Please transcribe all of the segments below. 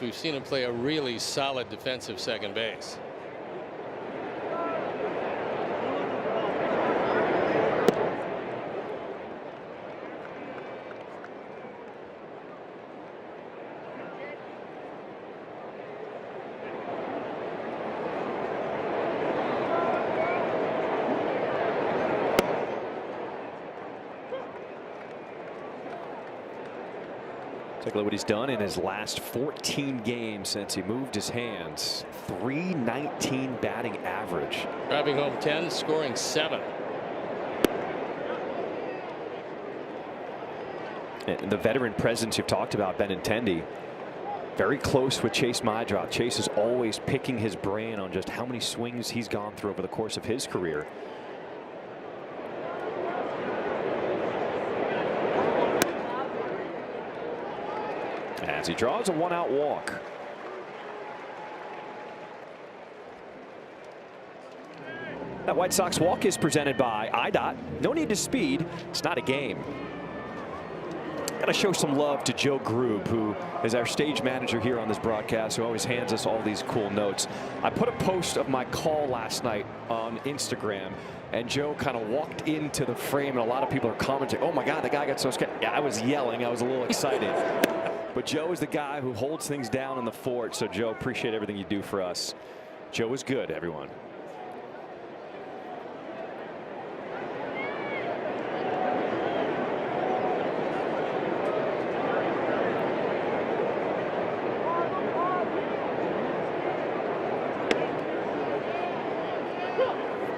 We've seen him play a really solid defensive second base. Take a look at what he's done in his last 14 games since he moved his hands. .319 batting average. Driving home 10, scoring 7. And the veteran presence you've talked about, Benintendi, very close with Chase Meidroth. Chase is always picking his brain on just how many swings he's gone through over the course of his career. As he draws a one-out walk. That White Sox walk is presented by IDOT. No need to speed. It's not a game. Got to show some love to Joe Grube, who is our stage manager here on this broadcast, who always hands us all these cool notes. I put a post of my call last night on Instagram, and Joe kind of walked into the frame, and a lot of people are commenting, "Oh my God, the guy got so scared." Yeah, I was yelling. I was a little excited. But Joe is the guy who holds things down in the fort. So, Joe, appreciate everything you do for us. Joe is good, everyone.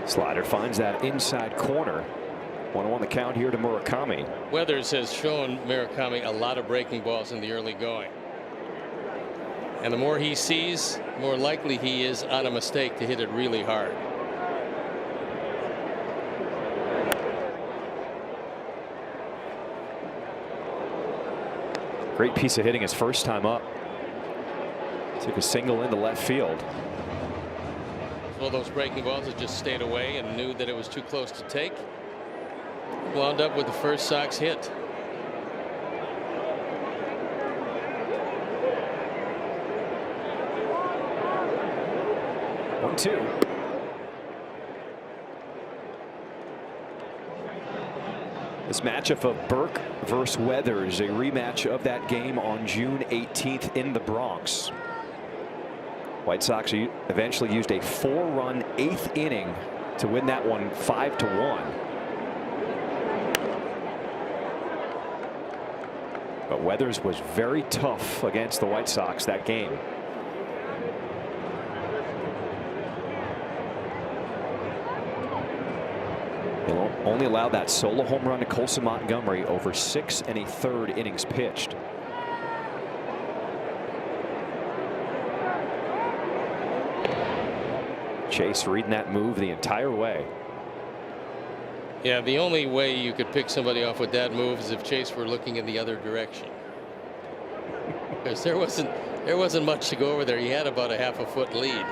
Slider finds that inside corner. 1-1 the count here to Murakami. Weathers has shown Murakami a lot of breaking balls in the early going. And the more he sees, the more likely he is on a mistake to hit it really hard. Great piece of hitting his first time up. Took a single into left field. Well, those breaking balls that just stayed away and knew that it was too close to take. Wound up with the first Sox hit. One, two. This matchup of Burke versus Weathers, a rematch of that game on June 18th in the Bronx. White Sox eventually used a 4-run 8th inning to win that one 5-1. But Weathers was very tough against the White Sox that game. He'll only allow that solo home run to Colson Montgomery over 6 1/3 innings pitched. Chase reading that move the entire way. Yeah, the only way you could pick somebody off with that move is if Chase were looking in the other direction. Because there wasn't much to go over there. He had about a half-a-foot lead.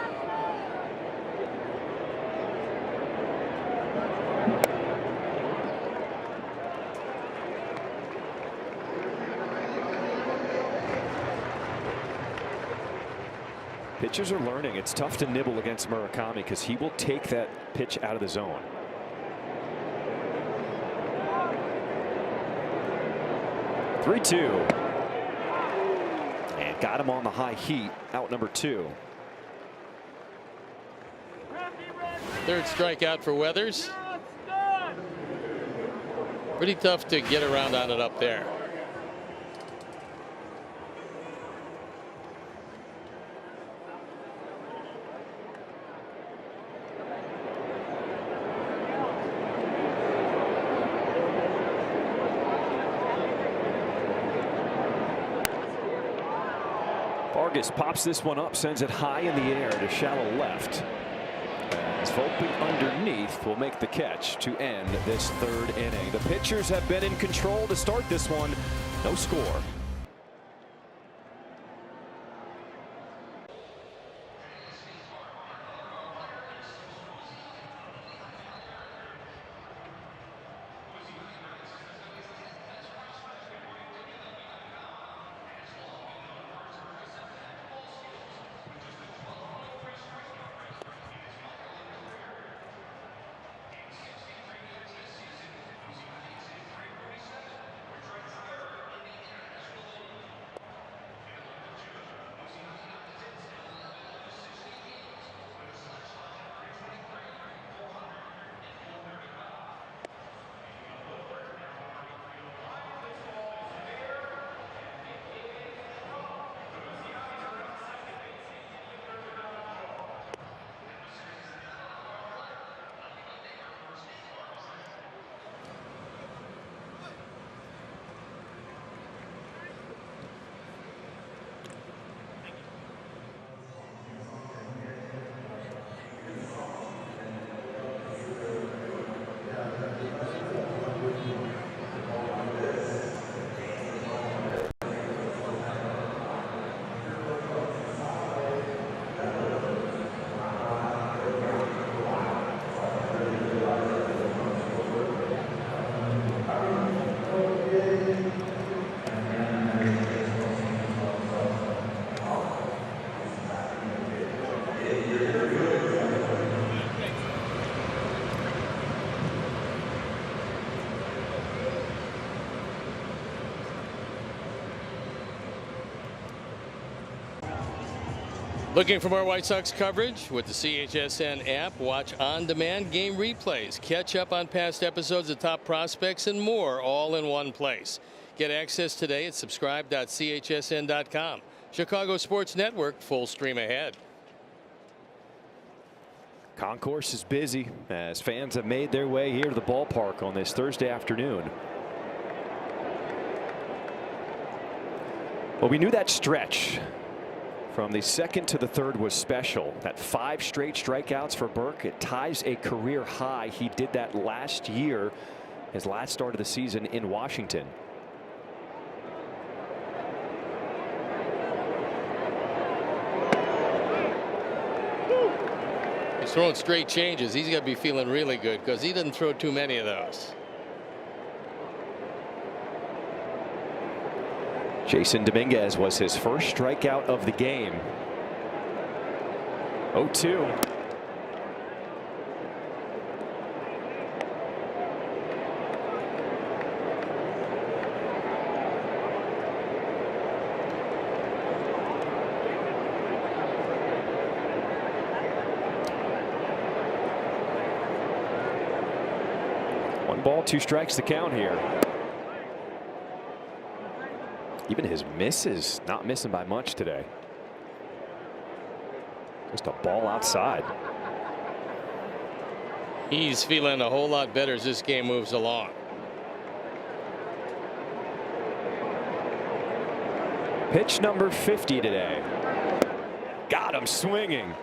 Pitchers are learning. It's tough to nibble against Murakami because he will take that pitch out of the zone. Three-two. And got him on the high heat. Out number 2. Third strikeout for Weathers. Pretty tough to get around on it up there. Vargas pops this one up, sends it high in the air to shallow left. As Volpe underneath will make the catch to end this 3rd inning. The pitchers have been in control to start this one. No score. Looking for more White Sox coverage? With the CHSN app, watch on-demand game replays, catch up on past episodes of Top Prospects, and more, all in one place. Get access today at subscribe.chsn.com. Chicago Sports Network, full stream ahead. Concourse is busy as fans have made their way here to the ballpark on this Thursday afternoon. Well, we knew that stretch from the second to the third was special. That 5 straight strikeouts for Burke. It ties a career high. He did that last year, his last start of the season in Washington. He's throwing straight changes. He's got to be feeling really good because he doesn't throw too many of those. Jason Dominguez was his first strikeout of the game. 0-2. One ball, 2 strikes to count here. Even his misses not missing by much today. Just a ball outside. He's feeling a whole lot better as this game moves along. Pitch number 50 today. Got him swinging.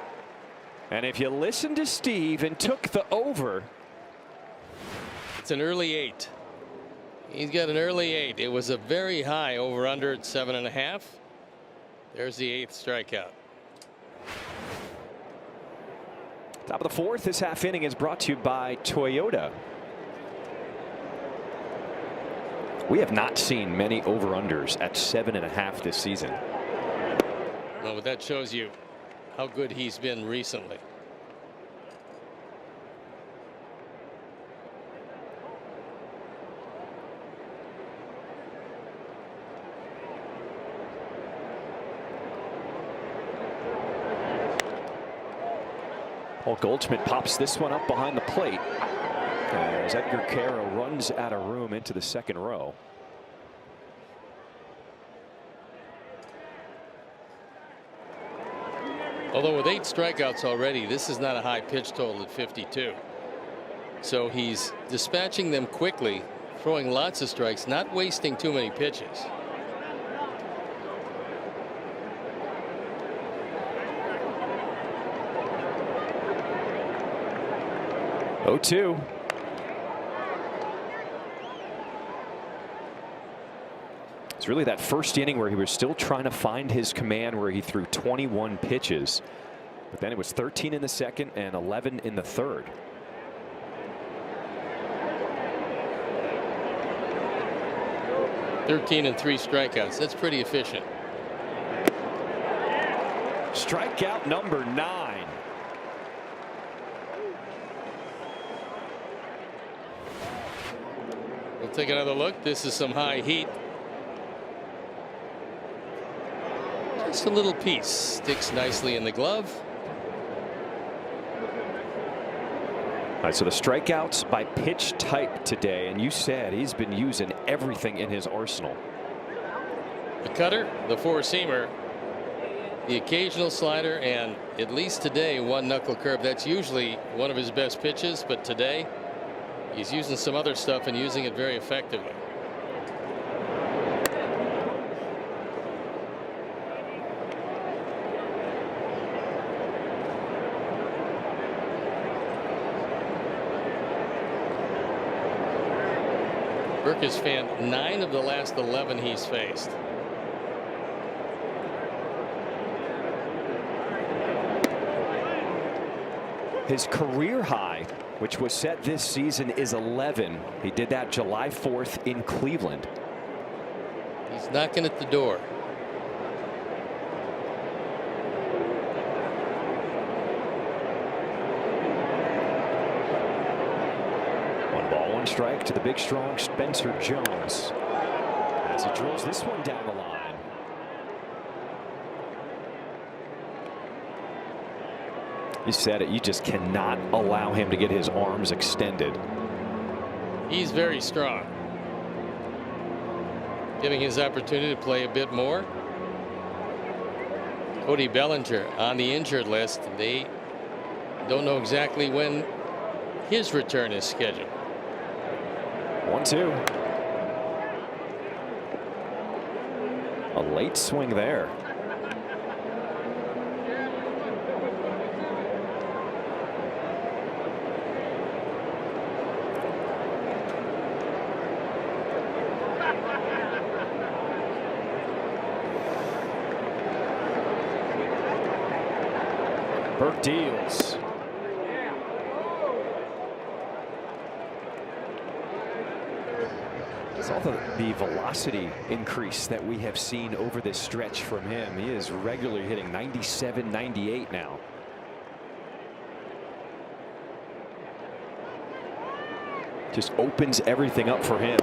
And if you listen to Steve and took the over. It's an early 8. He's got an early 8. It was a very high over under at 7.5. There's the 8th strikeout. Top of the 4th. This half inning is brought to you by Toyota. We have not seen many over unders at 7.5 this season. Well, but that shows you how good he's been recently. Paul Goldschmidt pops this one up behind the plate as Edgar Quero runs out of room into the second row. Although with 8 strikeouts already, this is not a high pitch total at 52. So he's dispatching them quickly, throwing lots of strikes, not wasting too many pitches. Oh, 2. It's really that first inning where he was still trying to find his command, where he threw 21 pitches. But then it was 13 in the second and 11 in the third. $13 and 3 strikeouts. That's pretty efficient. Strikeout number 9. We'll take another look. This is some high heat. Just a little piece. Sticks nicely in the glove. All right, so the strikeouts by pitch type today, and you said he's been using everything in his arsenal. The cutter, the 4-seamer, the occasional slider, and at least today 1 knuckle curve. That's usually one of his best pitches, but today he's using some other stuff and using it very effectively. Burke has fanned 9 of the last 11 he's faced. His career high, which was set this season, is 11. He did that July 4th in Cleveland. He's knocking at the door. One ball, 1 strike to the big, strong Spencer Jones as he drills this one down the line. You said it. You just cannot allow him to get his arms extended. He's very strong. Giving his opportunity to play a bit more. Cody Bellinger on the injured list. They don't know exactly when his return is scheduled. 1-2. A late swing there. Burke deals. It's all the velocity increase that we have seen over this stretch from him. He is regularly hitting 97, 98 now. Just opens everything up for him.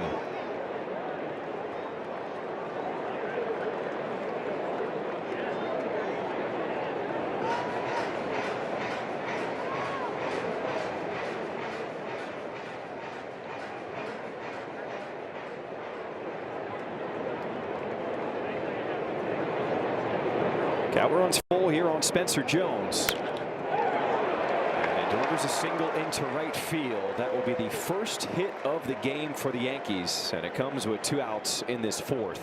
Count runs full here on Spencer Jones. And delivers a single into right field. That will be the first hit of the game for the Yankees. And it comes with 2 outs in this 4th.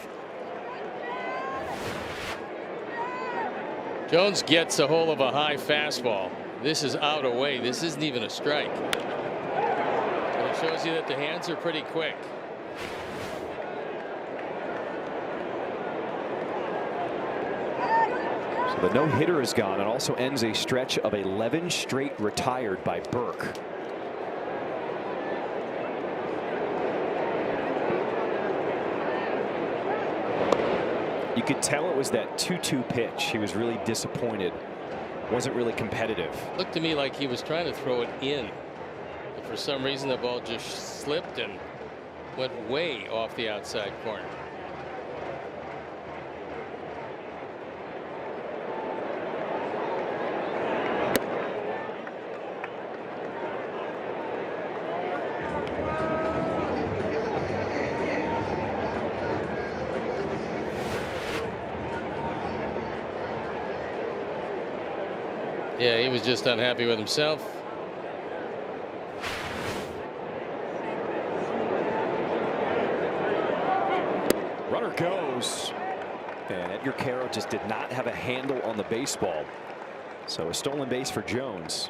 Jones gets a hold of a high fastball. This is out away. This isn't even a strike. And it shows you that the hands are pretty quick. The no-hitter is gone. It also ends a stretch of 11 straight retired by Burke. You could tell it was that 2-2 pitch. He was really disappointed. Wasn't really competitive. Looked to me like he was trying to throw it in. But for some reason the ball just slipped and went way off the outside corner. Yeah, he was just unhappy with himself. Runner goes. And Edgar Caro just did not have a handle on the baseball. So a stolen base for Jones.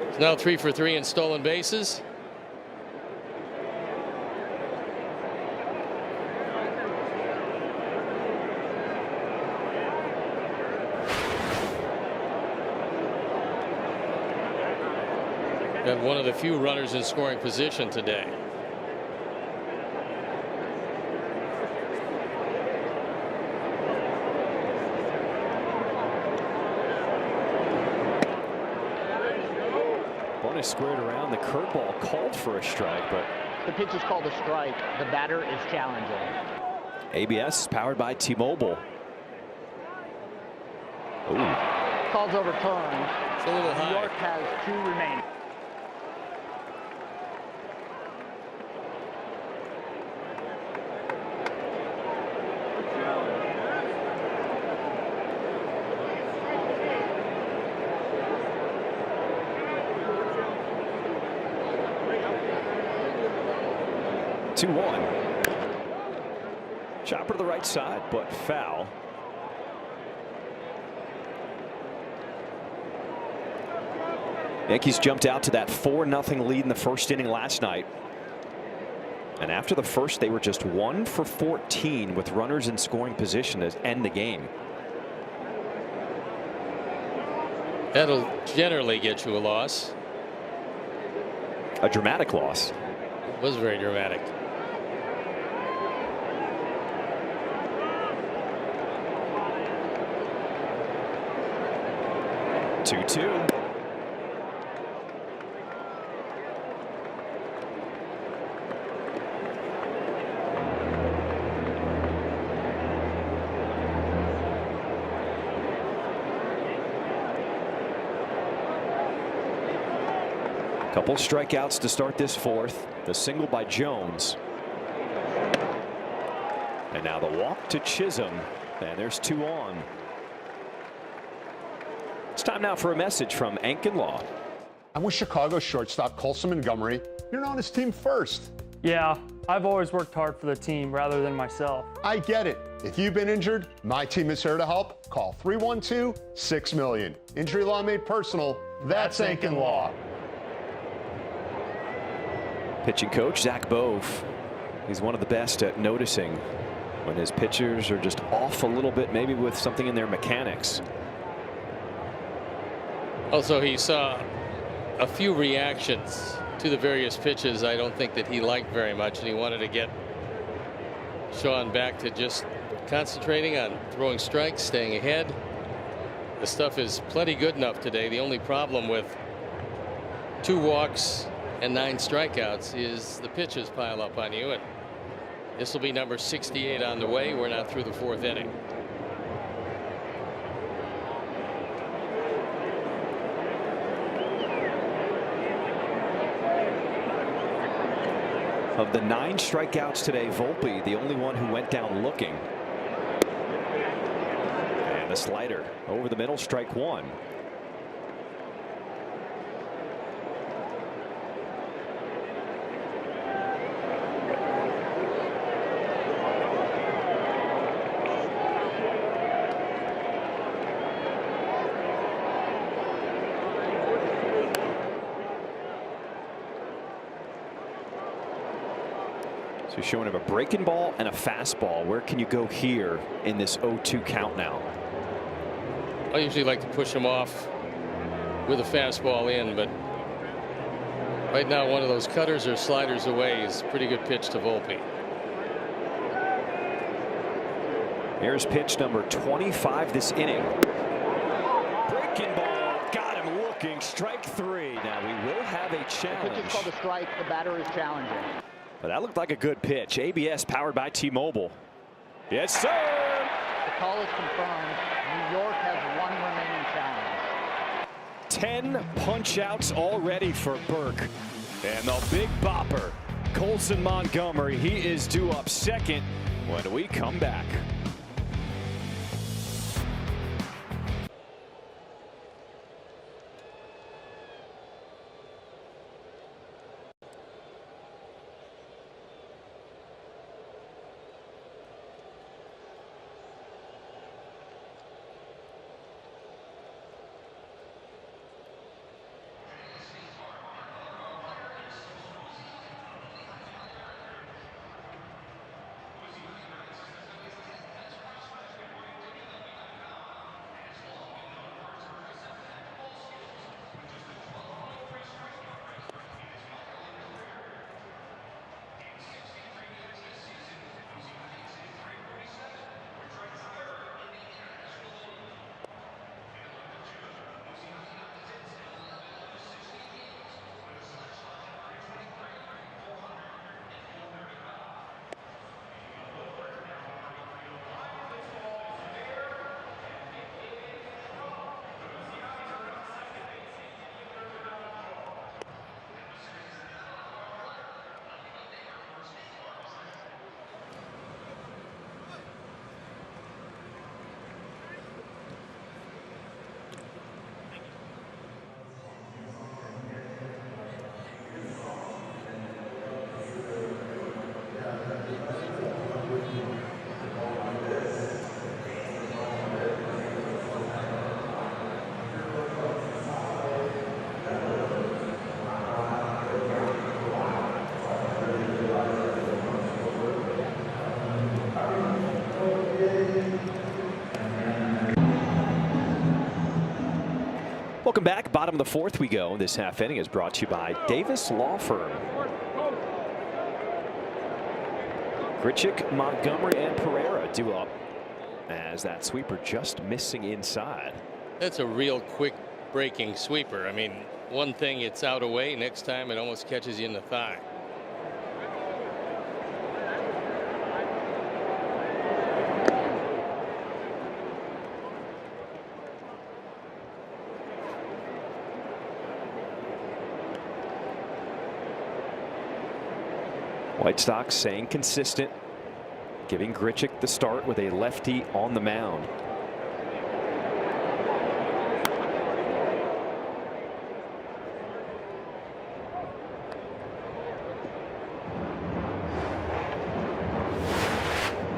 It's now 3 for 3 in stolen bases. Got one of the few runners in scoring position today. One is squared around. The curveball called for a strike, but the pitch is called a strike. The batter is challenging. ABS powered by T-Mobile. Ooh. Call's overturned. It's a little high. New York has 2 remaining. Two-one. Chopper to the right side, but foul. Yankees jumped out to that 4-0 lead in the first inning last night. And after the first, they were just 1 for 14 with runners in scoring position to end the game. That'll generally get you a loss. A dramatic loss. It was very dramatic. Two-two. Couple strikeouts to start this fourth. The single by Jones. And now the walk to Chisholm. And there's 2 on. It's time now for a message from Ankin Law. I'm with Chicago shortstop Colson Montgomery. You're on his team first. Yeah, I've always worked hard for the team rather than myself. I get it. If you've been injured, my team is here to help. Call 312-6-million. Injury law made personal. That's Ankin Law. Pitching coach Zach Bove. He's one of the best at noticing when his pitchers are just off a little bit, maybe with something in their mechanics. Also, he saw a few reactions to the various pitches I don't think that he liked very much, and he wanted to get Sean back to just concentrating on throwing strikes, staying ahead. The stuff is plenty good enough today. The only problem with 2 walks and 9 strikeouts is the pitches pile up on you, and this will be number 68 on the way. We're not through the 4th inning. Of the 9 strikeouts today, Volpe, the only one who went down looking. And a slider over the middle, strike 1. So showing him a breaking ball and a fastball. Where can you go here in this 0-2 count now? I usually like to push him off with a fastball in, but right now one of those cutters or sliders away is a pretty good pitch to Volpe. Here's pitch number 25 this inning. Breaking ball, got him looking, strike 3. Now we will have a challenge. The pitch is called a strike. The batter is challenging. But that looked like a good pitch. ABS powered by T-Mobile. Yes, sir. The call is confirmed. New York has 1 remaining challenge. 10 punch outs already for Burke. And the big bopper, Colson Montgomery. He is due up second when we come back. Welcome back. Bottom of the 4th we go. This half inning is brought to you by Davis Law Firm. Grichuk, Montgomery, and Pereira due up as that sweeper just missing inside. That's a real quick breaking sweeper. I mean, one thing it's out away, next time it almost catches you in the thigh. White Sox staying consistent, giving Grichuk the start with a lefty on the mound.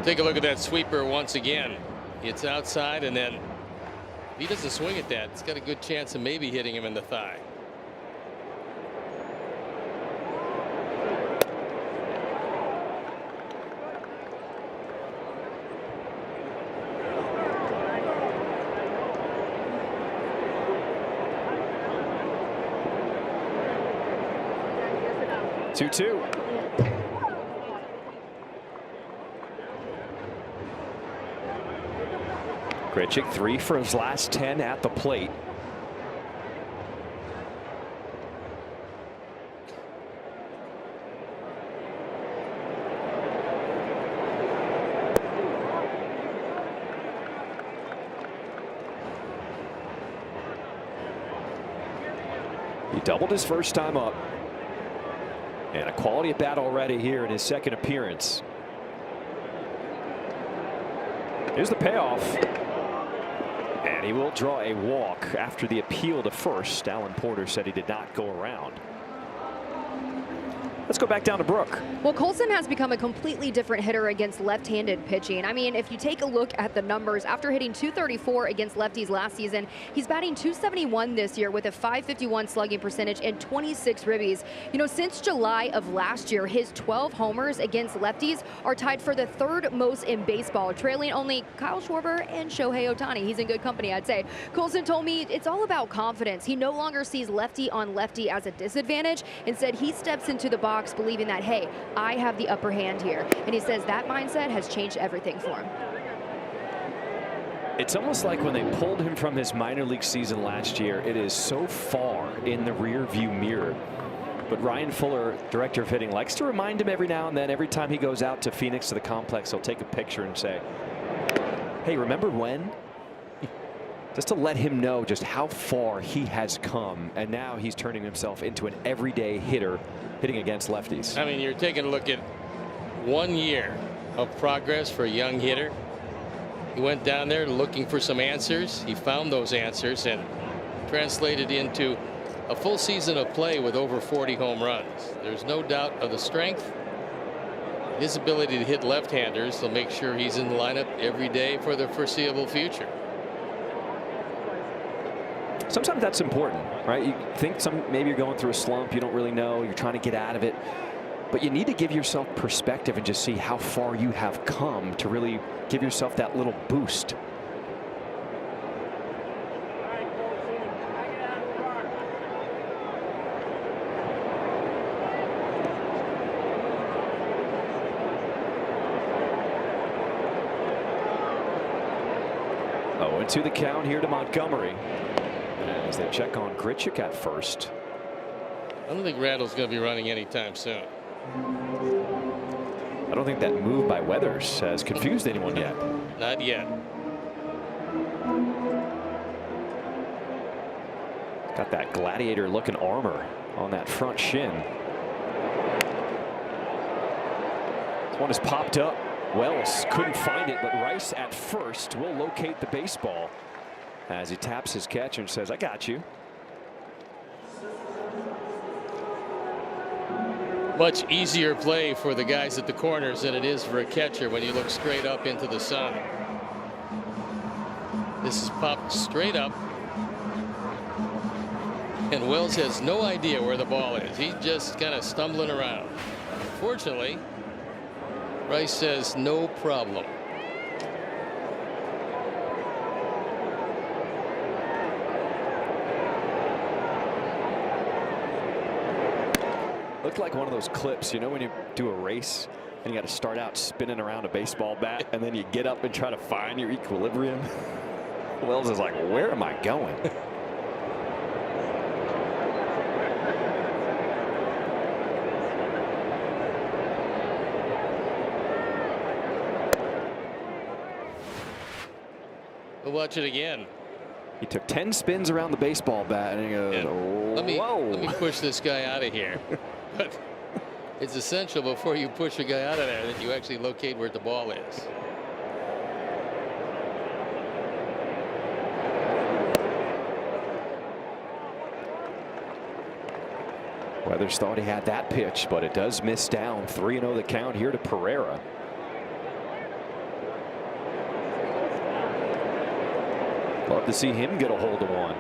Take a look at that sweeper once again. It's outside, and then if he doesn't swing at that, it's got a good chance of maybe hitting him in the thigh. Two. Grichuk 3 for his last 10 at the plate. He doubled his first time up. And a quality at bat already here in his second appearance. Here's the payoff. And he will draw a walk after the appeal to first. Alan Porter said he did not go around. Let's go back down to Brooke. Well, Colson has become a completely different hitter against left-handed pitching. I mean, if you take a look at the numbers, after hitting .234 against lefties last season, he's batting .271 this year with a .551 slugging percentage and 26 ribbies. You know, since July of last year, his 12 homers against lefties are tied for the third most in baseball, trailing only Kyle Schwarber and Shohei Ohtani. He's in good company, I'd say. Colson told me it's all about confidence. He no longer sees lefty on lefty as a disadvantage. Instead, he steps into the box believing that, hey, I have the upper hand here. And he says that mindset has changed everything for him. It's almost like when they pulled him from his minor league season last year, it is so far in the rear view mirror. But Ryan Fuller, director of hitting, likes to remind him every now and then, every time he goes out to Phoenix to the complex, he'll take a picture and say, hey, remember when? Just to let him know just how far he has come. And now he's turning himself into an everyday hitter, hitting against lefties. I mean, you're taking a look at 1 year of progress for a young hitter. He went down there looking for some answers. He found those answers and translated into a full season of play with over 40 home runs. There's no doubt of the strength. His ability to hit left-handers will make sure he's in the lineup every day for the foreseeable future. Sometimes that's important, right? You think maybe you're going through a slump, you don't really know, you're trying to get out of it, but you need to give yourself perspective and just see how far you have come to really give yourself that little boost. Oh, into the count here to Montgomery. As they check on Grichuk at first. I don't think Randal's going to be running anytime soon. I don't think that move by Weathers has confused anyone yet. Not yet. Got that gladiator looking armor on that front shin. This one is popped up. Wells couldn't find it, but Rice at first will locate the baseball as he taps his catcher and says, I got you. Much easier play for the guys at the corners than it is for a catcher when you look straight up into the sun. This is popped straight up, and Wells has no idea where the ball is. He's just kind of stumbling around. Fortunately, Rice says no problem. Looked like one of those clips, you know, when you do a race and you got to start out spinning around a baseball bat and then you get up and try to find your equilibrium. Wells is like, where am I going? We'll watch it again. He took 10 spins around the baseball bat and he goes, let me whoa. push this guy out of here. But it's essential before you push a guy out of there that you actually locate where the ball is. Weathers thought he had that pitch, but it does miss down. 3-0 the count here to Pereira. Love to see him get a hold of one.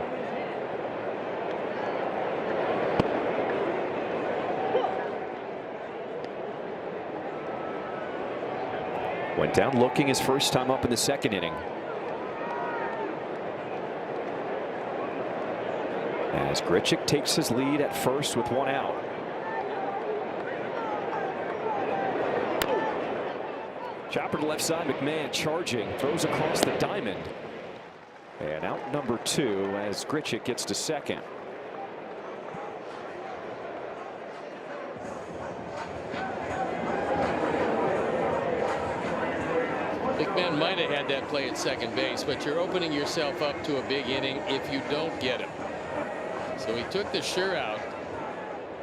Went down looking his first time up in the second inning. As Grichuk takes his lead at first with one out. Chopper to left side, McMahon charging, throws across the diamond. And out number 2 as Grichuk gets to second. McMahon might have had that play at second base, but you're opening yourself up to a big inning if you don't get him. So he took the sure out,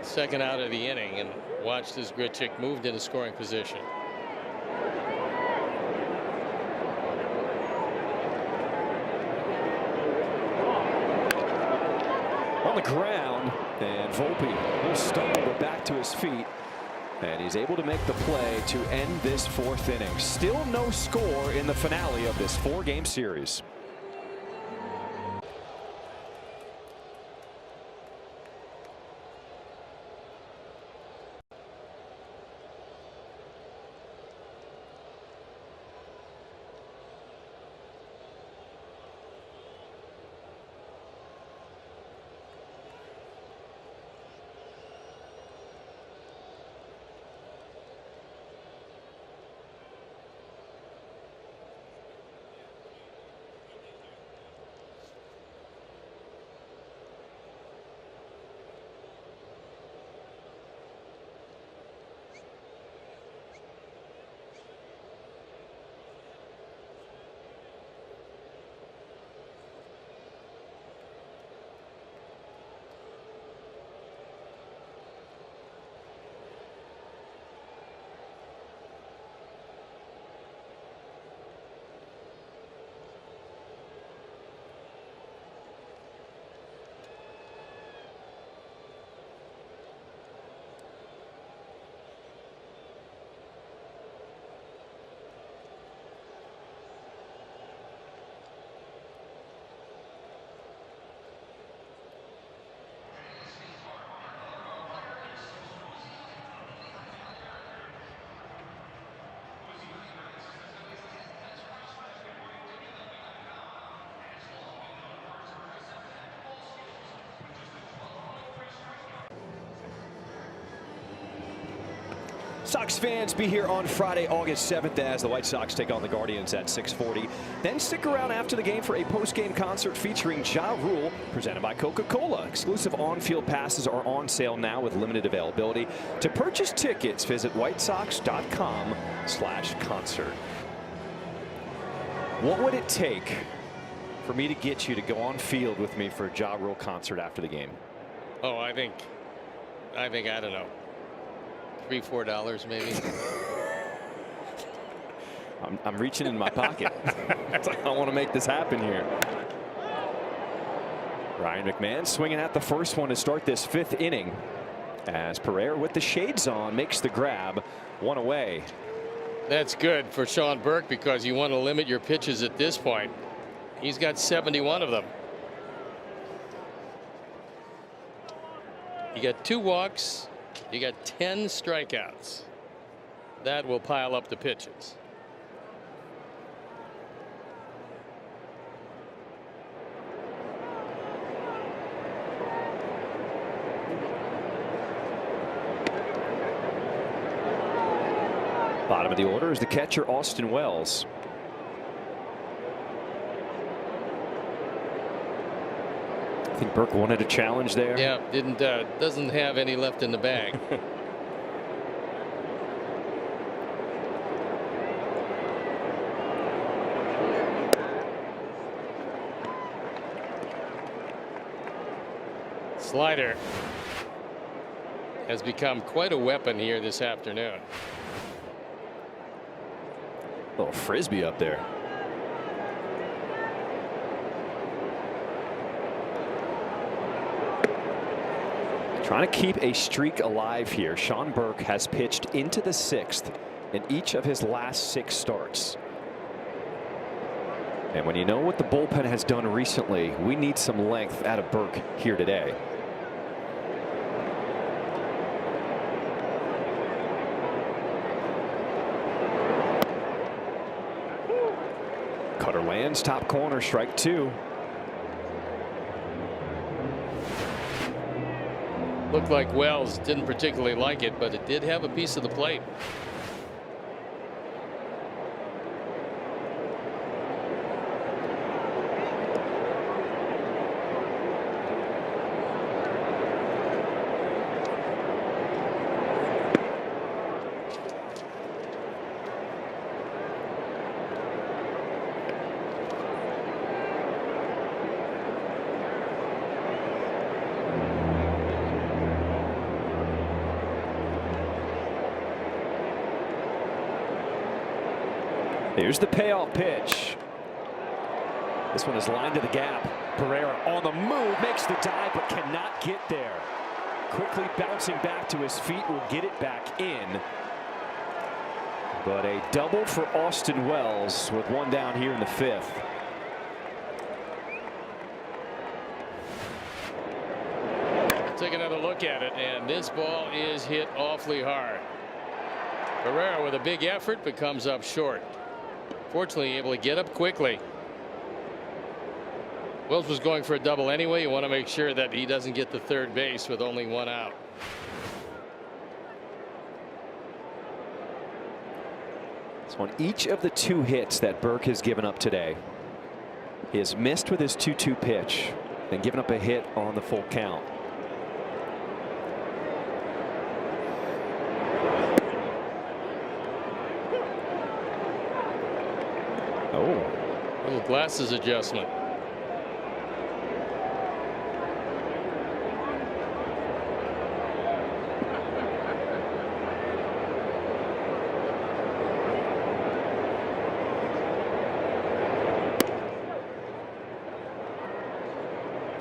second out of the inning, and watched as Grichuk moved into scoring position. On the ground, and Volpe will stumble but back to his feet, and he's able to make the play to end this 4th inning. Still no score in the finale of this 4-game series. Sox fans, be here on Friday, August 7th as the White Sox take on the Guardians at 6:40. Then stick around after the game for a post-game concert featuring Ja Rule, presented by Coca-Cola. Exclusive on-field passes are on sale now with limited availability. To purchase tickets, visit whitesox.com/concert. What would it take for me to get you to go on field with me for a Ja Rule concert after the game? Oh, I think I don't know, $3-4 maybe. I'm reaching in my pocket. I want to make this happen here. Ryan McMahon swinging at the first one to start this 5th inning, as Pereira with the shades on makes the grab, 1 away. That's good for Sean Burke because you want to limit your pitches at this point. He's got 71 of them. You got 2 walks. You got 10 strikeouts. That will pile up the pitches. Bottom of the order is the catcher, Austin Wells. I think Burke wanted a challenge there. Yeah, doesn't have any left in the bag. Slider. has become quite a weapon here this afternoon. Little frisbee up there. Trying to keep a streak alive here. Sean Burke has pitched into the 6th in each of his last 6 starts. And when you know what the bullpen has done recently, we need some length out of Burke here today. Cutter lands, top corner, strike 2. Looked like Wells didn't particularly like it, but it did have a piece of the plate. Here's the payoff pitch. This one is lined to the gap. Pereira on the move, makes the dive, but cannot get there. Quickly bouncing back to his feet, will get it back in. But a double for Austin Wells with one down here in the 5th. Take another look at it, and this ball is hit awfully hard. Pereira with a big effort but comes up short. Fortunately able to get up quickly. Wells was going for a double anyway. You want to make sure that he doesn't get to third base with only one out. So on each of the 2 hits that Burke has given up today, he has missed with his 2-2 pitch and given up a hit on the full count. Oh, little glasses adjustment.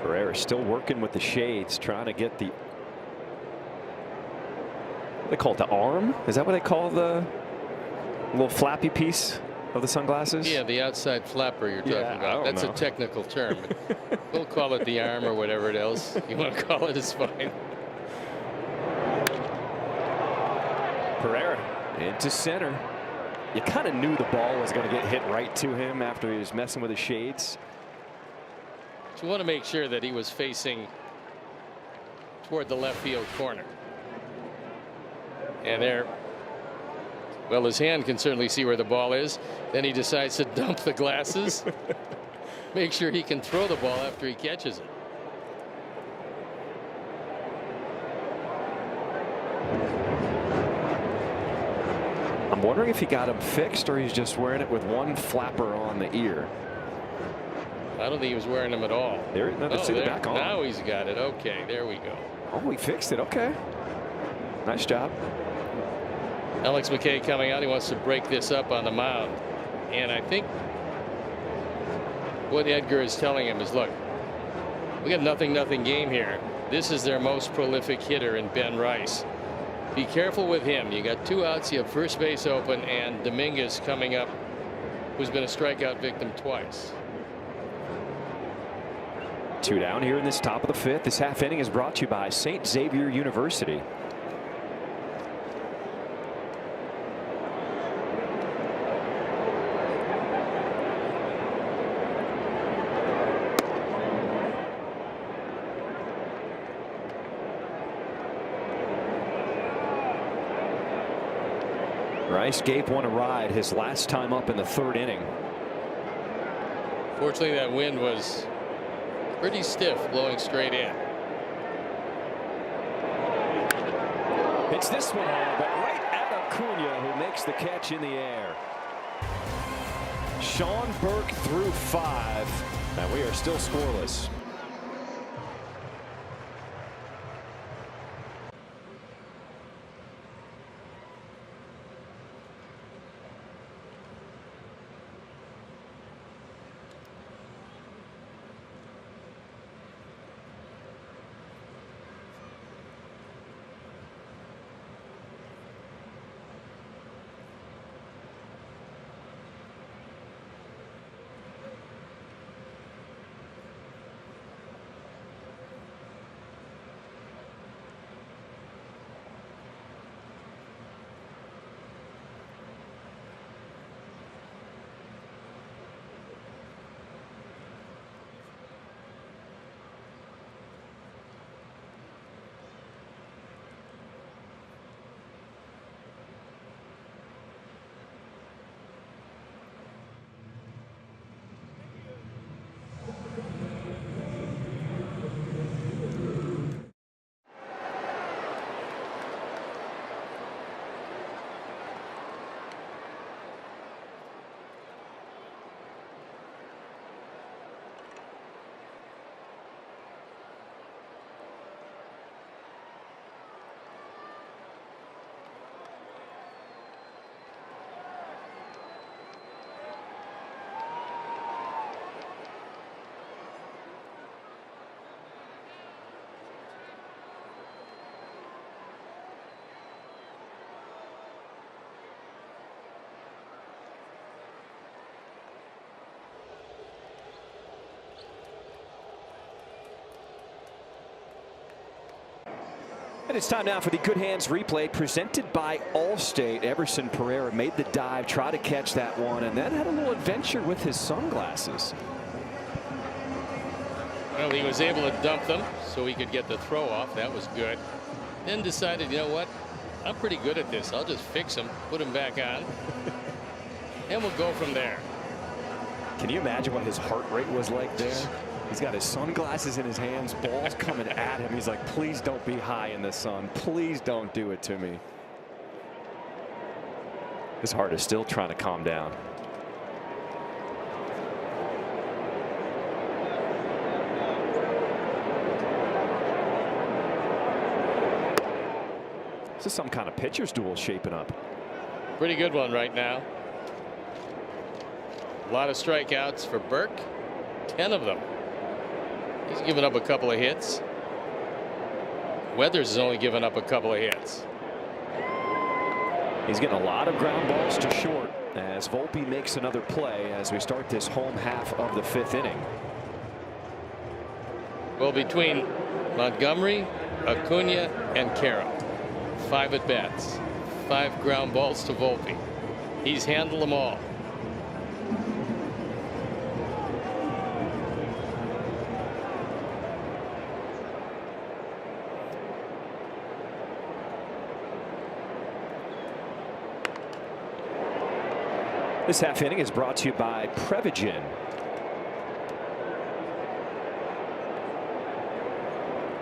Pereira still working with the shades, trying to get the, what they call it, the arm? Is that what they call the little flappy piece of the sunglasses? Yeah, the outside flapper you're talking about. That's a technical term. We'll call it the arm or whatever else you want to call it is fine. Pereira into center. You kind of knew the ball was going to get hit right to him after he was messing with the shades. So you want to make sure that he was facing toward the left field corner. And there, well, his hand can certainly see where the ball is. Then he decides to dump the glasses. Make sure he can throw the ball after he catches it. I'm wondering if he got him fixed or he's just wearing it with one flapper on the ear. I don't think he was wearing them at all. There, let's see the back on. Now he's got it. Okay, there we go. Oh, he fixed it. Okay. Nice job. Alex McKay coming out. He wants to break this up on the mound. And I think what Edgar is telling him is, look, we got nothing game here. This is their most prolific hitter in Ben Rice. Be careful with him. You got 2 outs. You have first base open, and Dominguez coming up, who's been a strikeout victim twice. 2 down here in this top of the 5th. This half inning is brought to you by St. Xavier University. Rice gave one a ride his last time up in the 3rd inning. Fortunately, that wind was pretty stiff, blowing straight in. It's this one hard, but right at Acuna, who makes the catch in the air. Sean Burke threw 5, and we are still scoreless. And it's time now for the Good Hands replay presented by Allstate. Everson Pereira made the dive, tried to catch that one, and then had a little adventure with his sunglasses. Well, he was able to dump them so he could get the throw off. That was good. Then decided, you know what? I'm pretty good at this. I'll just fix them, put them back on, and we'll go from there. Can you imagine what his heart rate was like there? He's got his sunglasses in his hands, balls coming at him. He's like, please don't be high in the sun. Please don't do it to me. His heart is still trying to calm down. This is some kind of pitcher's duel shaping up. Pretty good one right now. A lot of strikeouts for Burke. 10 of them. He's given up a couple of hits. Weathers has only given up a couple of hits. He's getting a lot of ground balls to short as Volpe makes another play as we start this home half of the 5th inning. Well, between Montgomery, Acuna, and Carroll, 5 at bats, 5 ground balls to Volpe. He's handled them all. This half inning is brought to you by Prevagen.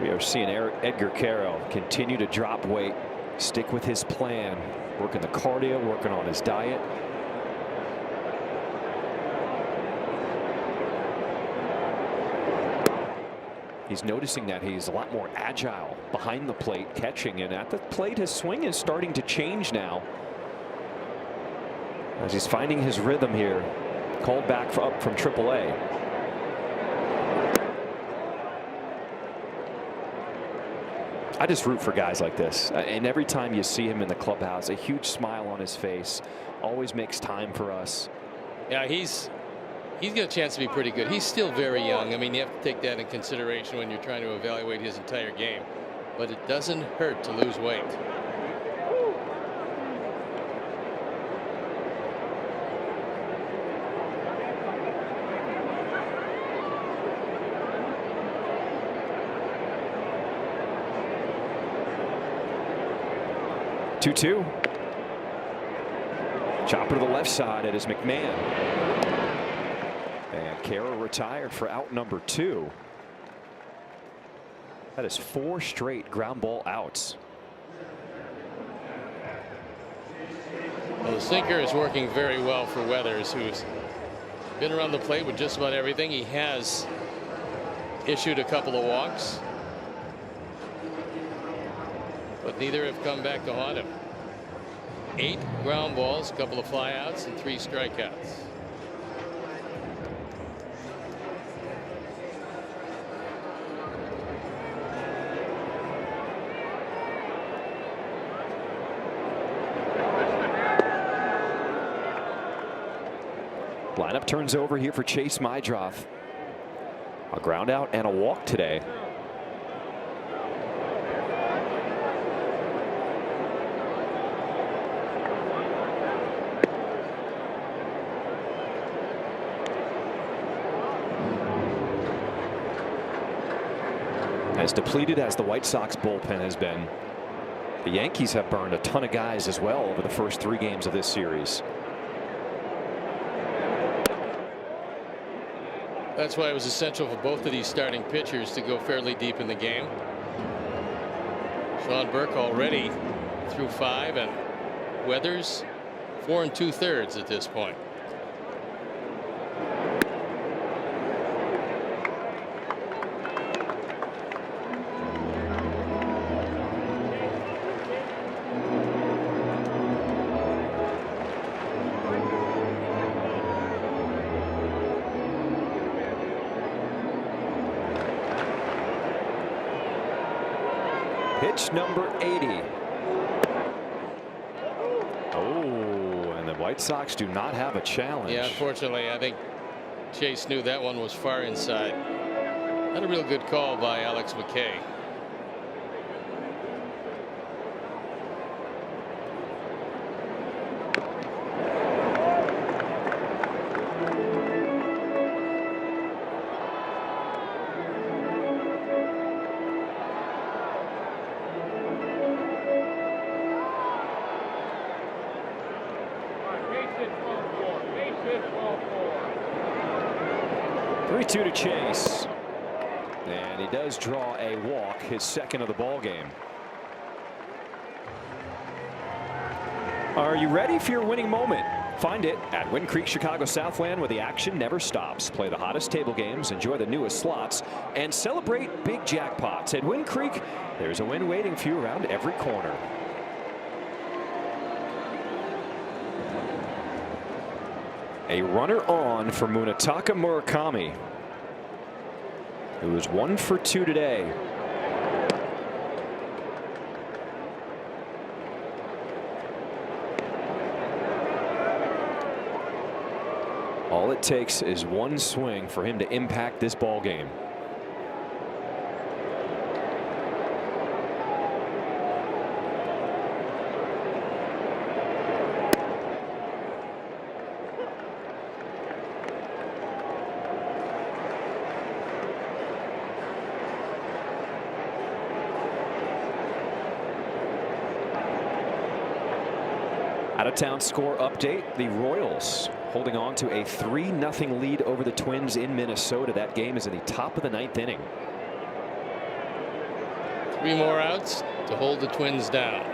We are seeing Edgar Carroll continue to drop weight, stick with his plan, working the cardio, working on his diet. He's noticing that he's a lot more agile behind the plate, catching, and at the plate his swing is starting to change now, as he's finding his rhythm here. Called back up from AAA. I just root for guys like this, and every time you see him in the clubhouse, a huge smile on his face, always makes time for us. Yeah, he's got a chance to be pretty good. He's still very young. I mean, you have to take that in consideration when you're trying to evaluate his entire game, but it doesn't hurt to lose weight. Two. Chopper to the left side. It is McMahon. And Carroll retired for out number 2. That is 4 straight ground ball outs. Well, the sinker is working very well for Weathers, who's been around the plate with just about everything. He has issued a couple of walks, but neither have come back to haunt him. 8 ground balls, a couple of flyouts, and 3 strikeouts. Lineup turns over here for Chase Mydroth. A ground out and a walk today. As depleted as the White Sox bullpen has been, the Yankees have burned a ton of guys as well over the first 3 games of this series. That's why it was essential for both of these starting pitchers to go fairly deep in the game. Sean Burke already through 5, and Weathers 4 2/3 at this point. Pitch number 80. Oh, and the White Sox do not have a challenge. Yeah, unfortunately, I think Chase knew that one was far inside. Not a real good call by Alex McKay. 3-2 to Chase. And he does draw a walk, his second of the ball game. Are you ready for your winning moment? Find it at Wind Creek Chicago Southland, where the action never stops. Play the hottest table games, enjoy the newest slots, and celebrate big jackpots. At Wind Creek, there's a win waiting for you around every corner. A runner on for Munetaka Murakami, who was 1 for 2 today. All it takes is one swing for him to impact this ball game. Out-of-town score update. The Royals holding on to a 3-0 lead over the Twins in Minnesota. That game is in the top of the 9th inning. 3 more outs to hold the Twins down.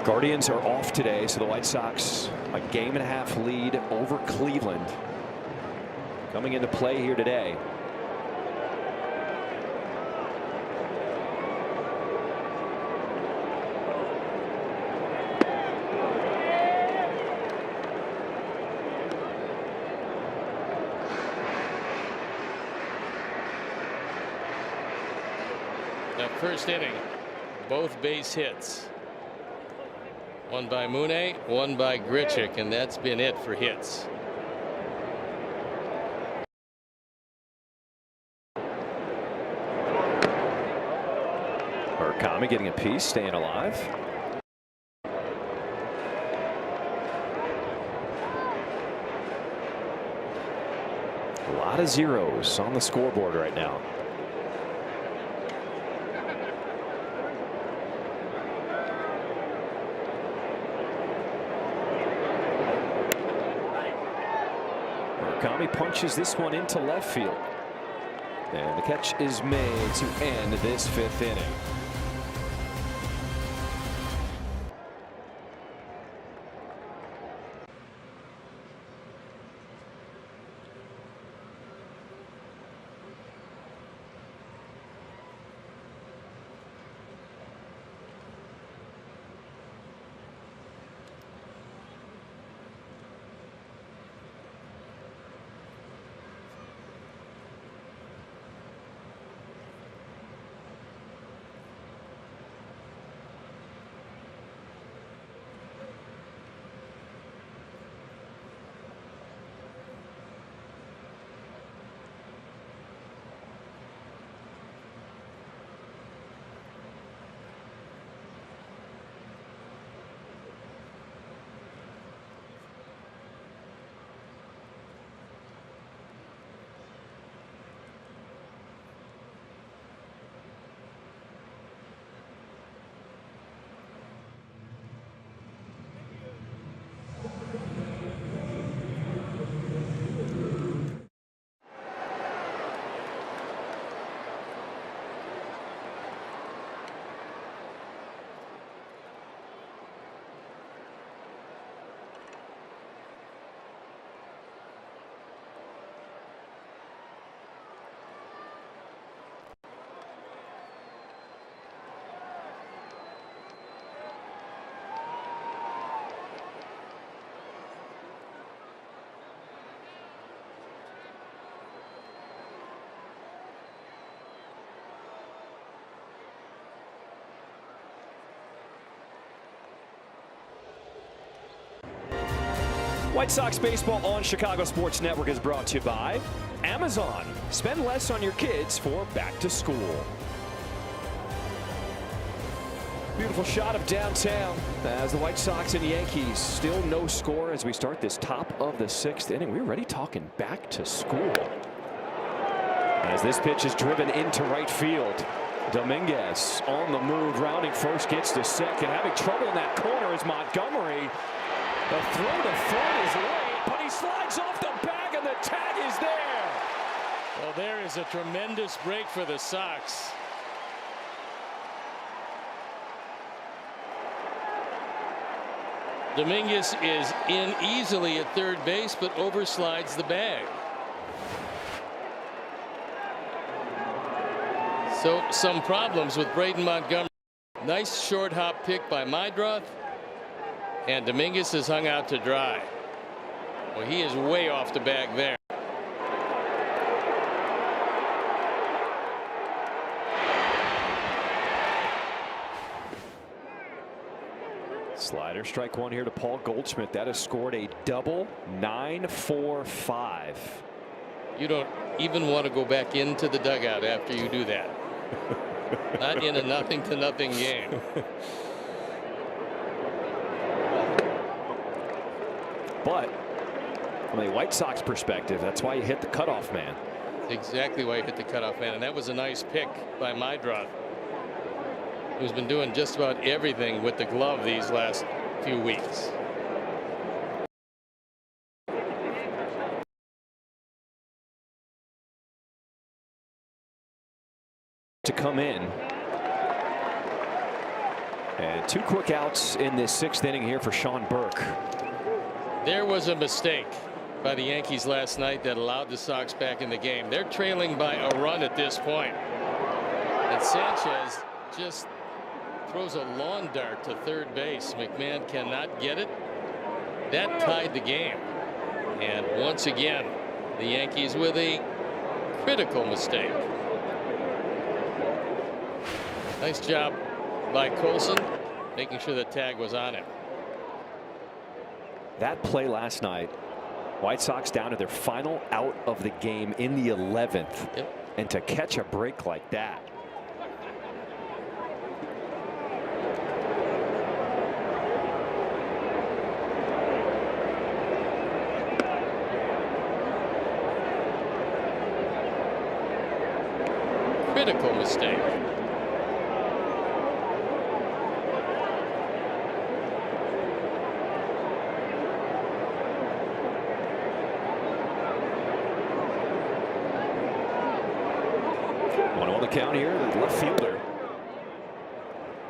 Guardians are off today, so the White Sox a 1.5 game lead over Cleveland coming into play here today. That first inning, both base hits. One by Mune, one by Grichuk, and that's been it for hits. Murakami getting a piece, staying alive. A lot of zeros on the scoreboard right now. Murakami punches this one into left field. And the catch is made to end this 5th inning. White Sox baseball on Chicago Sports Network is brought to you by Amazon. Spend less on your kids for back to school. Beautiful shot of downtown as the White Sox and Yankees still no score as we start this top of the 6th inning. We're already talking back to school. As this pitch is driven into right field. Dominguez on the move, rounding first, gets to second. Having trouble in that corner is Montgomery. The throw to third is late, but he slides off the bag and the tag is there. Well, there is a tremendous break for the Sox. Dominguez is in easily at third base, but overslides the bag. So some problems with Braden Montgomery. Nice short hop pick by Meidroth, and Dominguez is hung out to dry. Well, he is way off the bag there. Slider, strike one here to Paul Goldschmidt. That has scored a double. 9-4-5. You don't even want to go back into the dugout after you do that. Not in a 0-0 game. But from a White Sox perspective, that's why you hit the cutoff man. Exactly why you hit the cutoff man, and that was a nice pick by Meidroth, who's been doing just about everything with the glove these last few weeks. To come in. And two quick outs in this sixth inning here for Sean Burke. There was a mistake by the Yankees last night that allowed the Sox back in the game. They're trailing by a run at this point. And Sanchez just throws a lawn dart to third base. McMahon cannot get it. That tied the game. And once again, the Yankees with a critical mistake. Nice job by Colson, making sure the tag was on him. That play last night, White Sox down to their final out of the game in the 11th. Yep. And to catch a break like that. Critical mistake. One on the count here, the left fielder.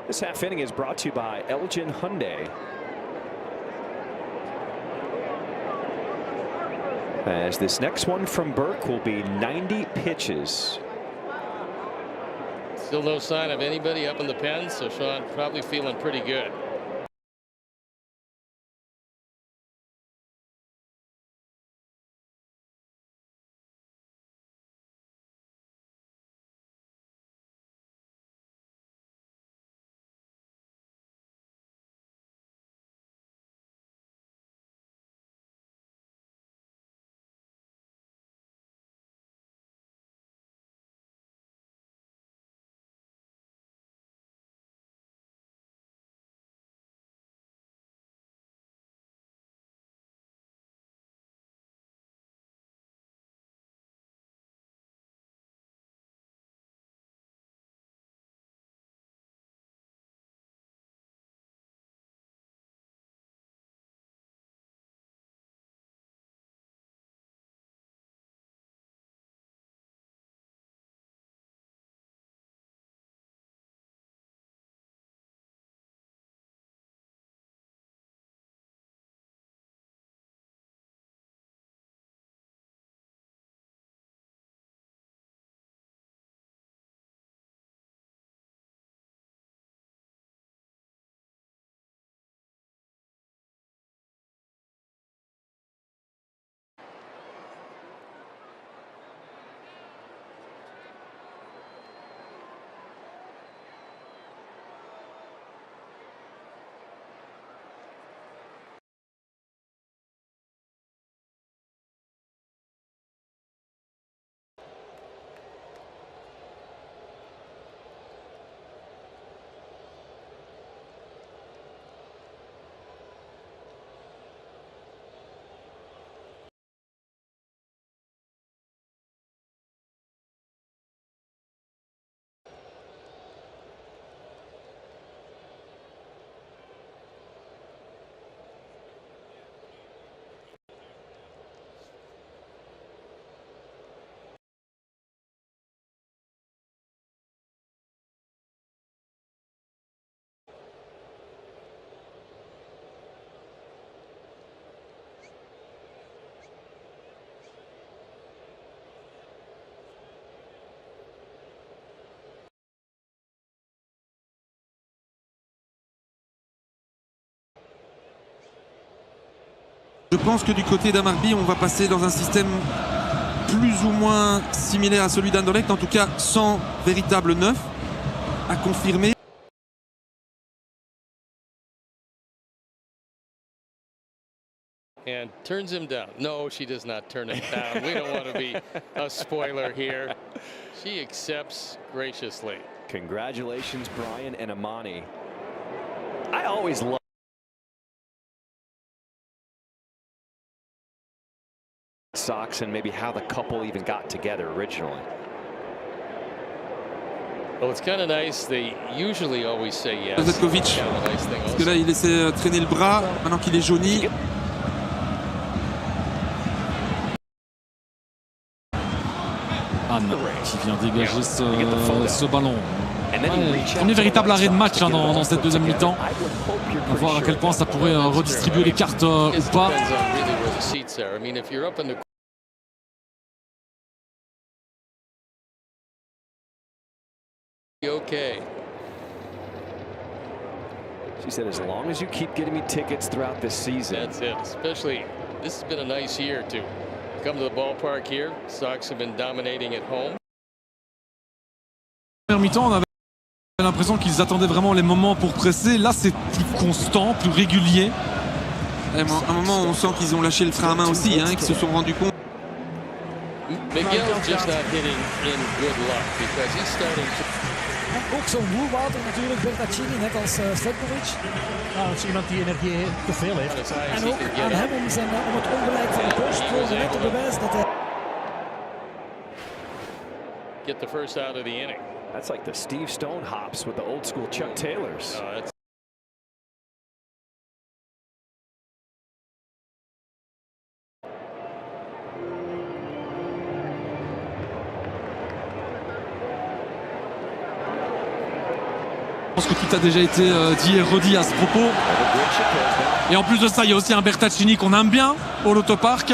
This half inning is brought to you by Elgin Hyundai. As this next one from Burke will be 90 pitches. Still no sign of anybody up in the pen, so Sean probably feeling pretty good. Je pense que du côté d'Amarby, on va passer dans un système plus ou moins similaire à celui d'Anderlecht, en tout cas sans véritable neuf à confirmer. And turns him down. No, she does not turn him down. We don't want to be a spoiler here. She accepts graciously. Congratulations, Brian and Amani. I always love Sox and maybe how the couple even got together originally. Well, it's kind of nice. They usually always say yes. Zetkovic, Kind of a nice thing parce que also. là il laissait traîner le bras, maintenant qu'il est jauni. Anne qui vient dégager ce ballon. Ouais, premier véritable arrêt de match dans cette deuxième mi-temps. On va voir à quel point ça pourrait redistribuer les cartes ou pas. Depends on really where the seats are. I mean, if you're up in the okay. She said, as long as you keep getting me tickets throughout this season. That's it. Especially, this has been a nice year to come to the ballpark here. Sox have been dominating at home. Première mi-temps, on avait l'impression qu'ils attendaient vraiment les moments pour presser. Là, c'est plus constant, plus régulier. À un moment, on sent qu'ils ont lâché le frein à main aussi, qu'ils se sont rendus compte. Miguel's just not hitting in good luck because he's starting to. Ook zo'n woelwouter natuurlijk, Bertaccini, net als Svetkovic. Nou, dat is iemand die energie te veel heeft. En ook aan hem om het ongelijk van de post net te bewijzen dat hij... Get the first out of the inning. That's like the Steve Stone hops with the old school Chuck Taylors. That's Je pense que tout a déjà été dit et redit à ce propos. Et en plus de ça, il y a aussi un Bertaccini qu'on aime bien au Loto Park.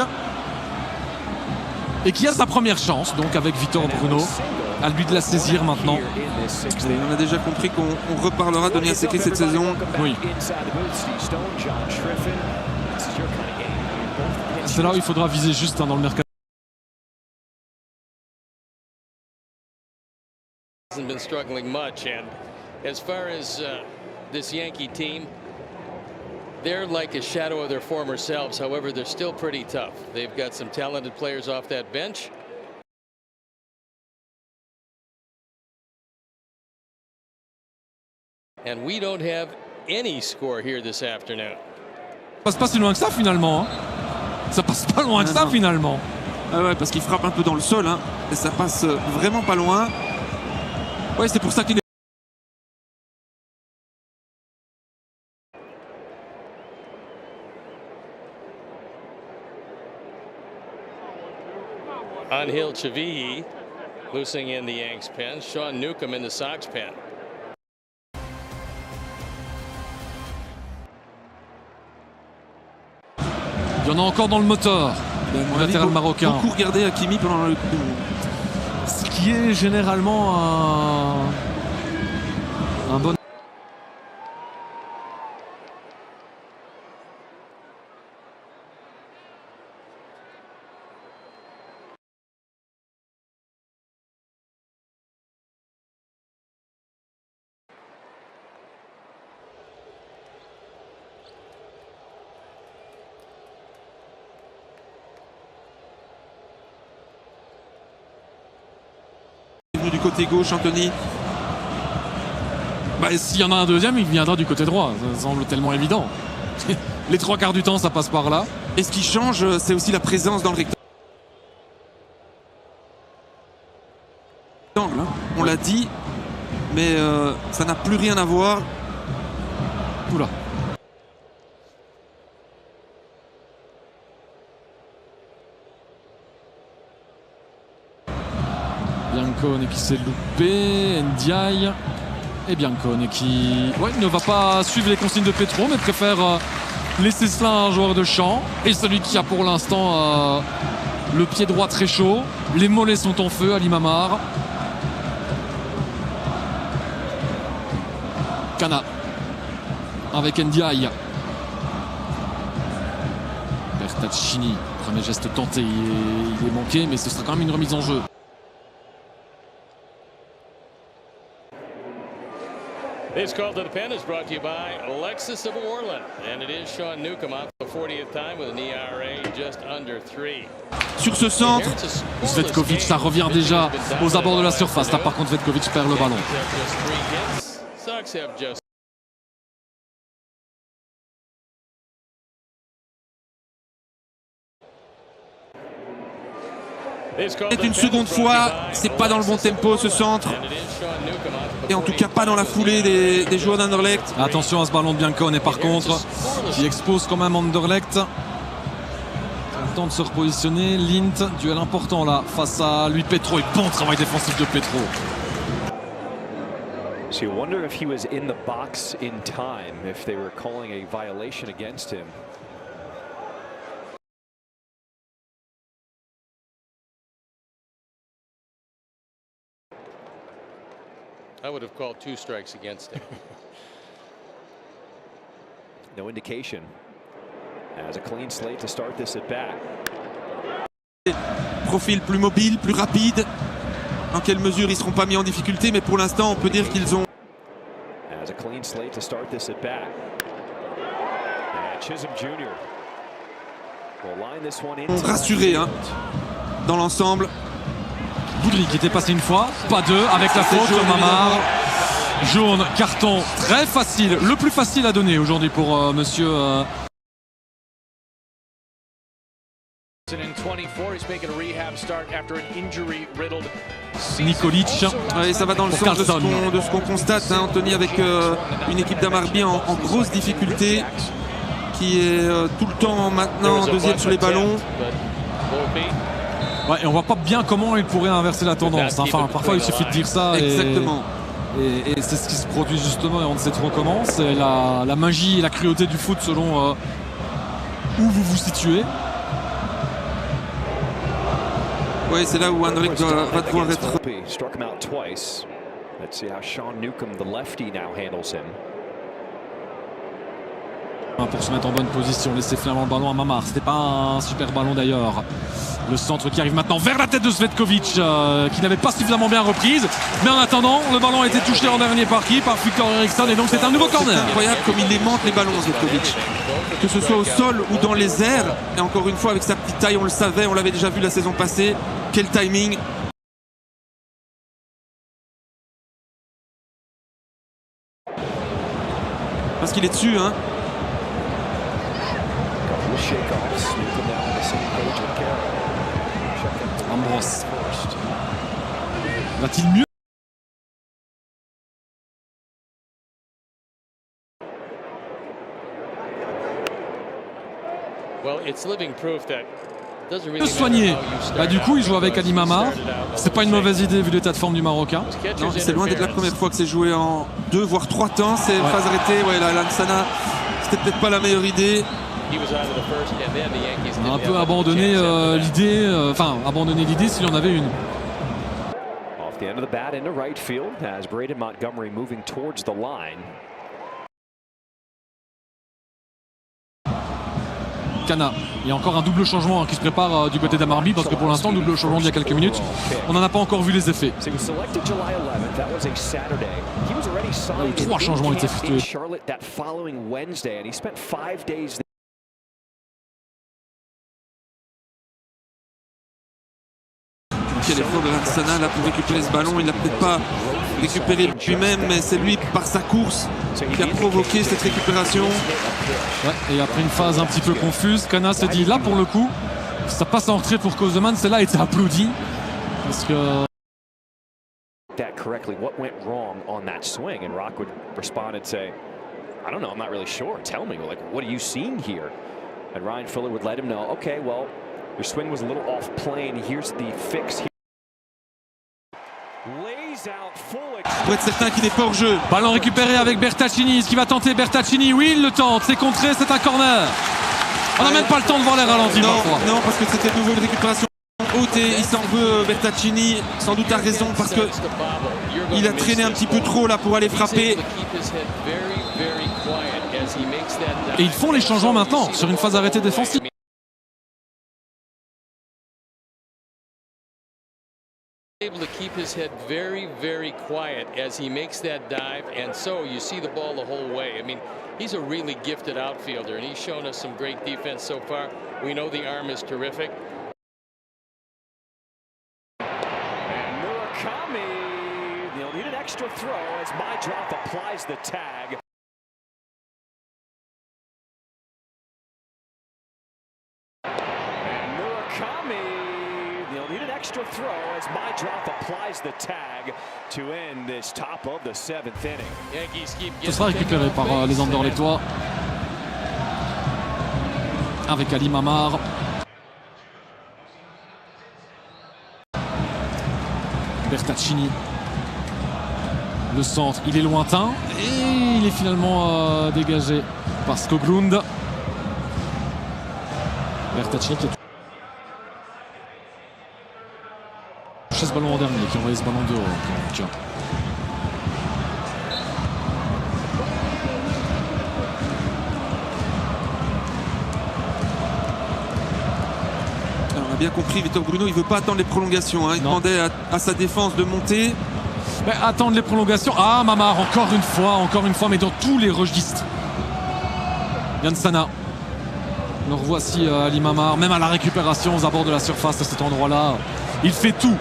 Et qui a sa première chance, donc avec Victor Bruno. À lui de la saisir maintenant. On a déjà compris qu'on reparlera de Nia Sekri cette saison. Oui. C'est là où il faudra viser juste dans le mercato. hasn't been struggling much, and as far as this Yankee team, they're like a shadow of their former selves. However, they're still pretty tough. They've got some talented players off that bench. And we don't have any score here this afternoon. Ça passe pas si loin que ça finalement. Ça passe pas loin que ça finalement. Ah ouais, parce qu'il frappe un peu dans le sol, et ça passe vraiment pas loin. Ouais, c'est pour ça qu'il est. Angel Chavihi loosing in the Yanks pen. Sean Newcomb in the Sox pen. Il y en a encore dans le moteur. Le latéral marocain. Beaucoup regardé Hakimi pendant le. Ce qui est généralement un bon. Du côté gauche, Anthony. Bah, s'il y en a un deuxième, il viendra du côté droit. Ça semble tellement évident. Les trois quarts du temps, ça passe par là. Et ce qui change, c'est aussi la présence dans le rectangle. On l'a dit, mais ça n'a plus rien à voir. Oula. Biancone qui s'est loupé, Ndiaye et Biancone qui ne va pas suivre les consignes de Petro mais préfère laisser cela à un joueur de champ. Et celui qui a pour l'instant le pied droit très chaud, les mollets sont en feu à Limamar. Cana avec Ndiaye. Bertaccini, premier geste tenté, il est manqué, mais ce sera quand même une remise en jeu. This call to the pen is brought to you by Alexis of Orland, and it is Sean Newcomb off the 40th time with an ERA just under 3. Sur ce centre, Svetkovic, ça revient déjà aux abords de la surface. Là par contre Svetkovic perd le ballon. C'est une seconde fois, c'est pas dans le bon tempo ce centre. Et en tout cas pas dans la foulée des joueurs d'Anderlecht. Attention à ce ballon de Biancone par contre, qui expose quand même Anderlecht. Le temps de se repositionner, Lint, duel important là, face à lui Petro, et bon travail défensif de Petro. So you wonder if he was in the box in time, if they were calling a violation against him. I would have called 2 strikes against him. No indication. As a clean slate to start this at bat. Profil plus mobile, plus rapide. Dans quelle mesure ils seront pas mis en difficulté, mais pour l'instant on peut dire qu'ils ont. As a clean slate to start this at bat. And Chisholm Jr. will line this one in. Rassuré hein, dans l'ensemble. Boudry qui était passé une fois, pas deux, avec la faute de Mamar. Jaune, carton, très facile, le plus facile à donner aujourd'hui pour monsieur. Nikolic. Ouais, ça va dans le sens de ce qu'on constate, hein, Anthony, avec une équipe d'Amarby en grosse difficulté, qui est tout le temps maintenant deuxième sur les ballons. Ouais, et on voit pas bien comment il pourrait inverser la tendance. Enfin, parfois il suffit de dire ça. Exactement. Et c'est ce qui se produit justement, et on ne sait trop comment. C'est la magie et la cruauté du foot selon où vous vous situez. Oui, c'est là où Anderlecht va devoir être. Struck him out twice. Let's see how Sean Newcomb, the lefty, now handles him. Pour se mettre en bonne position, laisser finalement le ballon à Mamar. C'était pas un super ballon d'ailleurs. Le centre qui arrive maintenant vers la tête de Svetkovic, qui n'avait pas suffisamment bien reprise. Mais en attendant, le ballon a été touché en dernier par qui? Par Victor Eriksson, et donc c'est un nouveau corner. C'est incroyable comme il aimante les ballons, Svetkovic. Que ce soit au sol ou dans les airs. Et encore une fois, avec sa petite taille, on le savait, on l'avait déjà vu la saison passée. Quel timing! Parce qu'il est dessus, hein. Ambros. Va-t-il mieux? Soigné. Bah, du coup, il joue avec Ali Mamar. C'est pas une mauvaise idée vu l'état de forme du Marocain. Non, c'est loin d'être la première fois que c'est joué en 2 voire 3 temps. C'est une phase arrêtée. Ouais, là, Lansana, c'était peut-être pas la meilleure idée. On a un peu abandonné l'idée, abandonné l'idée s'il y en avait une. Off the end of the bat into right field as Braden Montgomery moving towards the line. Cana. Il y a encore un double changement qui se prépare du côté d'Amarby, parce que pour l'instant, le double changement d'il y a quelques minutes, on n'en a pas encore vu les effets. 3 changements ont été effectués. Quel effort de Lansana là pour récupérer ce ballon. Il l'a peut-être pas récupéré lui-même, mais c'est lui par sa course qui a provoqué cette récupération. Ouais, et après une phase un petit peu confuse, Cana se dit là pour le coup, ça passe en retrait pour Kozeman, celle-là a été applaudie. Parce que. That correctly, what went wrong on that swing? And Rock would respond and say, I don't know, I'm not really sure. Tell me, like, what are you seeing here? And Ryan Fuller would let him know, okay, well, your swing was a little off plane. Here's the fix here. Pour être certain qu'il n'est pas hors jeu. Ballon récupéré avec Bertaccini. Ce qui va tenter Bertaccini? Oui, il le tente. C'est contré, c'est un corner. On n'a même pas le temps de voir les ralentis parfois. Non, parce que c'était de nouveau une récupération haute et il s'en veut. Bertaccini, sans doute a raison, parce que il a traîné un petit peu trop là pour aller frapper. Et ils font les changements maintenant sur une phase arrêtée défensive. his head very, very quiet as he makes that dive, and so you see the ball the whole way. I mean, he's a really gifted outfielder, and he's shown us some great defense so far. We know the arm is terrific. And Murakami, they'll need an extra throw as my drop applies the tag. And Murakami, they'll need an extra throw as my drop applies the tag to end this top of the 7th inning. Yankees keep Ce sera récupéré par les Anderlechtois avec Ali Mamar. Bertaccini. Le centre, il est lointain et il est finalement dégagé par Skoglund. Bertaccini qui a touché ce ballon en dernier, qui a envoyé ce ballon de haut. Donc, on a bien compris, Victor Bruno, il veut pas attendre les prolongations. Hein. Il demandait à sa défense de monter. mais attendre les prolongations. Ah, Mamar, encore une fois, mais dans tous les registres. Yann Sana. Le revoici Ali Mamar, même à la récupération aux abords de la surface à cet endroit-là. Il fait tout.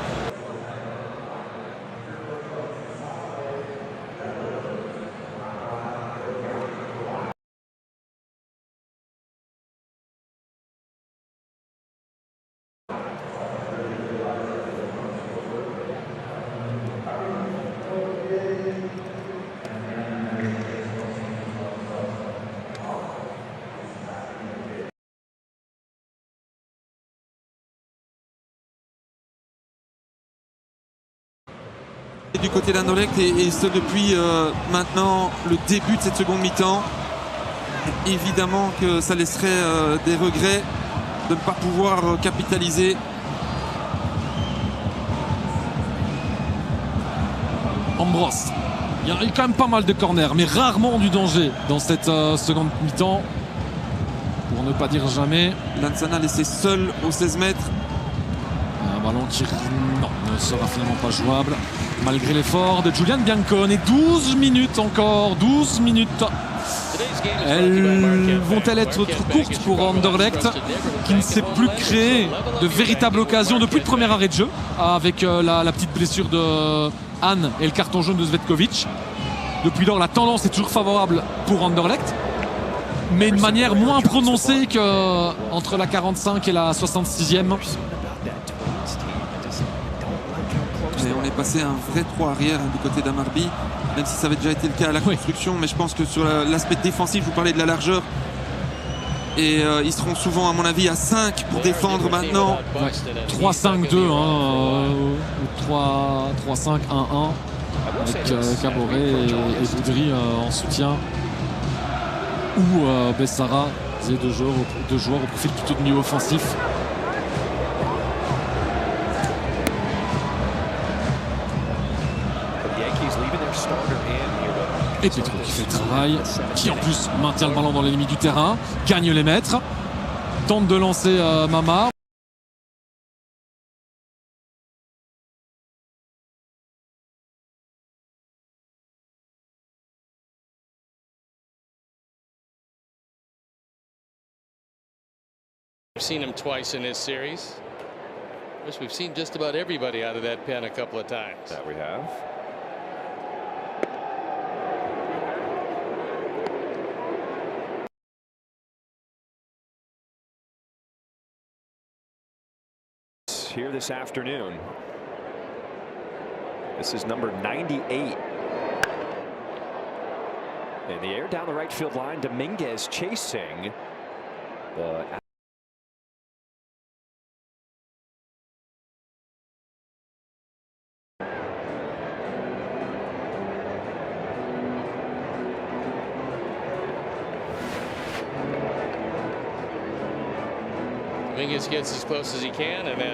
Du côté d'Anderlecht et ce depuis maintenant le début de cette seconde mi-temps. Évidemment que ça laisserait des regrets de ne pas pouvoir capitaliser. Ambros. Il y a quand même pas mal de corners, mais rarement du danger dans cette seconde mi-temps. Pour ne pas dire jamais. Lansana laissé seul aux 16 mètres. Un ballon qui ne sera finalement pas jouable. Malgré l'effort de Julian Biancone. Et 12 minutes encore. 12 minutes. Elles vont-elles être trop courtes pour Anderlecht, qui ne sait plus créer de véritables occasions depuis le premier arrêt de jeu, avec la petite blessure de Anne et le carton jaune de Zvetkovic. Depuis lors, la tendance est toujours favorable pour Anderlecht, mais de manière moins prononcée qu'entre la 45 et la 66e. Et on est passé à un vrai 3 arrière du côté d'Amarby, même si ça avait déjà été le cas à la construction. Mais je pense que sur l'aspect défensif, je vous parlais de la largeur. Et ils seront souvent, à mon avis, à 5 pour défendre maintenant. Ouais. 3-5-2 ou 3-5-1-1 avec Caboret et Boudry en soutien. Ou Bessara, c'est deux joueurs au profil plutôt de milieu offensif. Et Petro qui fait le travail, qui en plus maintient le ballon dans les limites du terrain, gagne les mètres, tente de lancer Mamar. We've seen him twice in this series. Of course, we've seen just about everybody out of that pen a couple of times. That we have. Here this afternoon. This is number 98. In the air down the right field line, Dominguez chasing. Dominguez gets as close as he can, and then